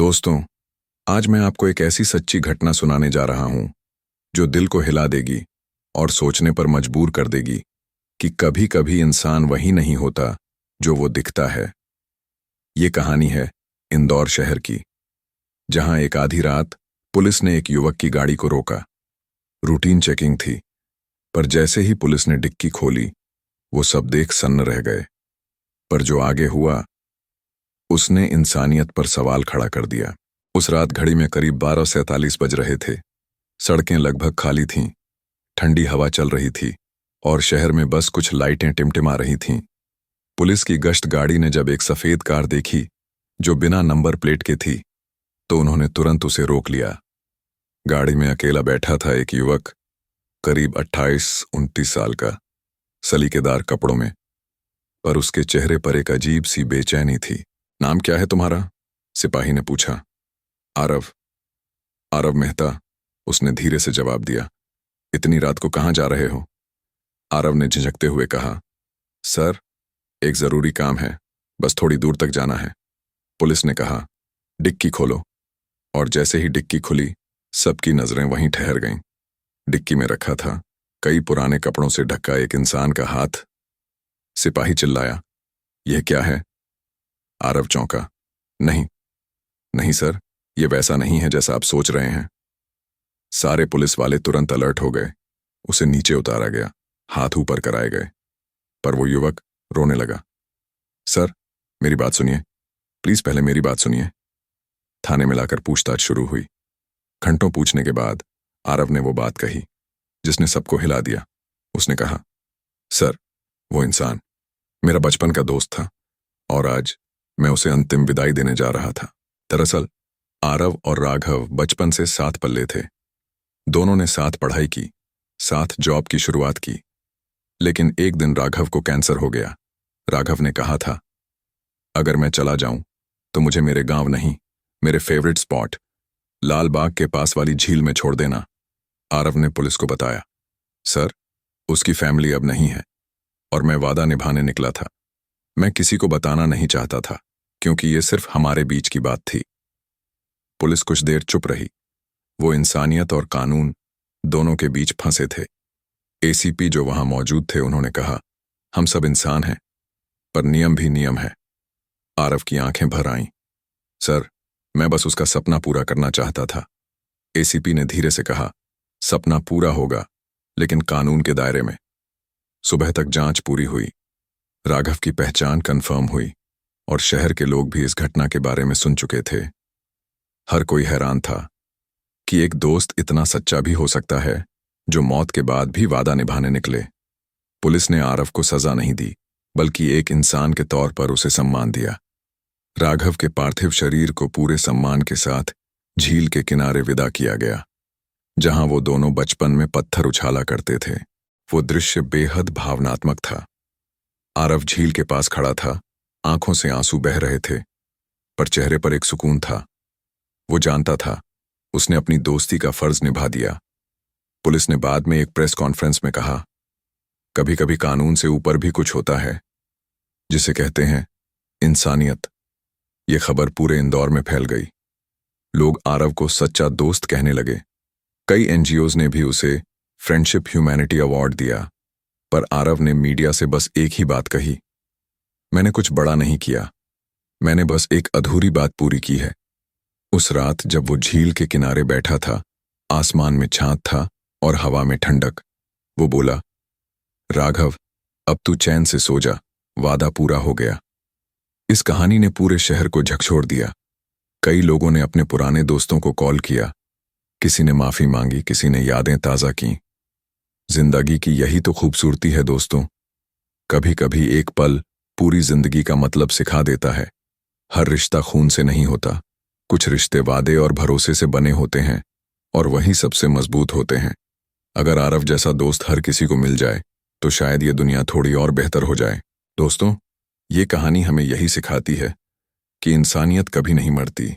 दोस्तों, आज मैं आपको एक ऐसी सच्ची घटना सुनाने जा रहा हूं जो दिल को हिला देगी और सोचने पर मजबूर कर देगी कि कभी-कभी इंसान वही नहीं होता जो वो दिखता है। ये कहानी है इंदौर शहर की, जहां एक आधी रात पुलिस ने एक युवक की गाड़ी को रोका। रूटीन चेकिंग थी, पर जैसे ही पुलिस ने डिक्की खोली, वो सब देख सन्न रह गए। पर जो आगे हुआ, उसने इंसानियत पर सवाल खड़ा कर दिया। उस रात घड़ी में करीब 12:47 बज रहे थे। सड़कें लगभग खाली थीं, ठंडी हवा चल रही थी और शहर में बस कुछ लाइटें टिमटिमा रही थीं। पुलिस की गश्त गाड़ी ने जब एक सफेद कार देखी जो बिना नंबर प्लेट के थी, तो उन्होंने तुरंत उसे रोक लिया। गाड़ी में अकेला बैठा था एक युवक, करीब 28-29 साल का, सलीकेदार कपड़ों में, पर उसके चेहरे पर एक अजीब सी बेचैनी थी। नाम क्या है तुम्हारा? सिपाही ने पूछा। आरव। आरव मेहता, उसने धीरे से जवाब दिया। इतनी रात को कहाँ जा रहे हो? आरव ने झिझकते हुए कहा, सर, एक जरूरी काम है, बस थोड़ी दूर तक जाना है। पुलिस ने कहा, डिक्की खोलो। और जैसे ही डिक्की खुली, सबकी नजरें वहीं ठहर गईं। डिक्की में रखा था कई पुराने कपड़ों से ढका एक इंसान का हाथ। सिपाही चिल्लाया, यह क्या है? आरव चौंका। नहीं, नहीं सर, यह वैसा नहीं है जैसा आप सोच रहे हैं। सारे पुलिस वाले तुरंत अलर्ट हो गए। उसे नीचे उतारा गया, हाथ ऊपर कराए गए, पर वो युवक रोने लगा। सर, मेरी बात सुनिए, प्लीज पहले मेरी बात सुनिए। थाने में लाकर पूछताछ शुरू हुई। घंटों पूछने के बाद आरव ने वो बात कही जिसने सबको हिला दिया। उसने कहा, सर, वो इंसान मेरा बचपन का दोस्त था और आज मैं उसे अंतिम विदाई देने जा रहा था। दरअसल आरव और राघव बचपन से साथ पल्ले थे। दोनों ने साथ पढ़ाई की, साथ जॉब की शुरुआत की। लेकिन एक दिन राघव को कैंसर हो गया। राघव ने कहा था, अगर मैं चला जाऊं तो मुझे मेरे गांव नहीं, मेरे फेवरेट स्पॉट लाल बाग के पास वाली झील में छोड़ देना। आरव ने पुलिस को बताया, सर, उसकी फैमिली अब नहीं है और मैं वादा निभाने निकला था। मैं किसी को बताना नहीं चाहता था क्योंकि ये सिर्फ हमारे बीच की बात थी। पुलिस कुछ देर चुप रही। वो इंसानियत और कानून दोनों के बीच फंसे थे। एसीपी जो वहां मौजूद थे, उन्होंने कहा, हम सब इंसान हैं, पर नियम भी नियम है। आरव की आंखें भर आईं। सर, मैं बस उसका सपना पूरा करना चाहता था। एसीपी ने धीरे से कहा, सपना पूरा होगा, लेकिन कानून के दायरे में। सुबह तक जांच पूरी हुई। राघव की पहचान कंफर्म हुई और शहर के लोग भी इस घटना के बारे में सुन चुके थे। हर कोई हैरान था कि एक दोस्त इतना सच्चा भी हो सकता है जो मौत के बाद भी वादा निभाने निकले। पुलिस ने आरव को सजा नहीं दी, बल्कि एक इंसान के तौर पर उसे सम्मान दिया। राघव के पार्थिव शरीर को पूरे सम्मान के साथ झील के किनारे विदा किया गया, जहां वो दोनों बचपन में पत्थर उछाला करते थे। वो दृश्य बेहद भावनात्मक था। आरव झील के पास खड़ा था, आंखों से आंसू बह रहे थे, पर चेहरे पर एक सुकून था। वो जानता था उसने अपनी दोस्ती का फर्ज निभा दिया। पुलिस ने बाद में एक प्रेस कॉन्फ्रेंस में कहा, कभी कभी कानून से ऊपर भी कुछ होता है, जिसे कहते हैं इंसानियत। ये खबर पूरे इंदौर में फैल गई। लोग आरव को सच्चा दोस्त कहने लगे। कई एनजीओज ने भी उसे फ्रेंडशिप ह्यूमैनिटी अवार्ड दिया, पर आरव ने मीडिया से बस एक ही बात कही, मैंने कुछ बड़ा नहीं किया, मैंने बस एक अधूरी बात पूरी की है। उस रात जब वो झील के किनारे बैठा था, आसमान में चांद था और हवा में ठंडक, वो बोला, राघव, अब तू चैन से सो जा, वादा पूरा हो गया। इस कहानी ने पूरे शहर को झकझोर दिया। कई लोगों ने अपने पुराने दोस्तों को कॉल किया, किसी ने माफी मांगी, किसी ने यादें ताजा की। जिंदगी की यही तो खूबसूरती है दोस्तों। कभी कभी एक पल पूरी जिंदगी का मतलब सिखा देता है। हर रिश्ता खून से नहीं होता, कुछ रिश्ते वादे और भरोसे से बने होते हैं और वही सबसे मजबूत होते हैं। अगर आरव जैसा दोस्त हर किसी को मिल जाए तो शायद ये दुनिया थोड़ी और बेहतर हो जाए। दोस्तों, ये कहानी हमें यही सिखाती है कि इंसानियत कभी नहीं मरती,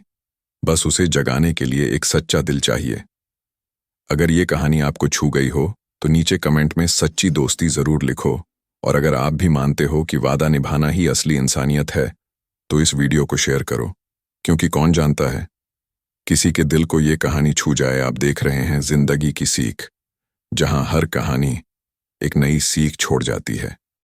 बस उसे जगाने के लिए एक सच्चा दिल चाहिए। अगर ये कहानी आपको छू गई हो तो नीचे कमेंट में सच्ची दोस्ती जरूर लिखो, और अगर आप भी मानते हो कि वादा निभाना ही असली इंसानियत है तो इस वीडियो को शेयर करो, क्योंकि कौन जानता है किसी के दिल को ये कहानी छू जाए। आप देख रहे हैं जिंदगी की सीख, जहां हर कहानी एक नई सीख छोड़ जाती है।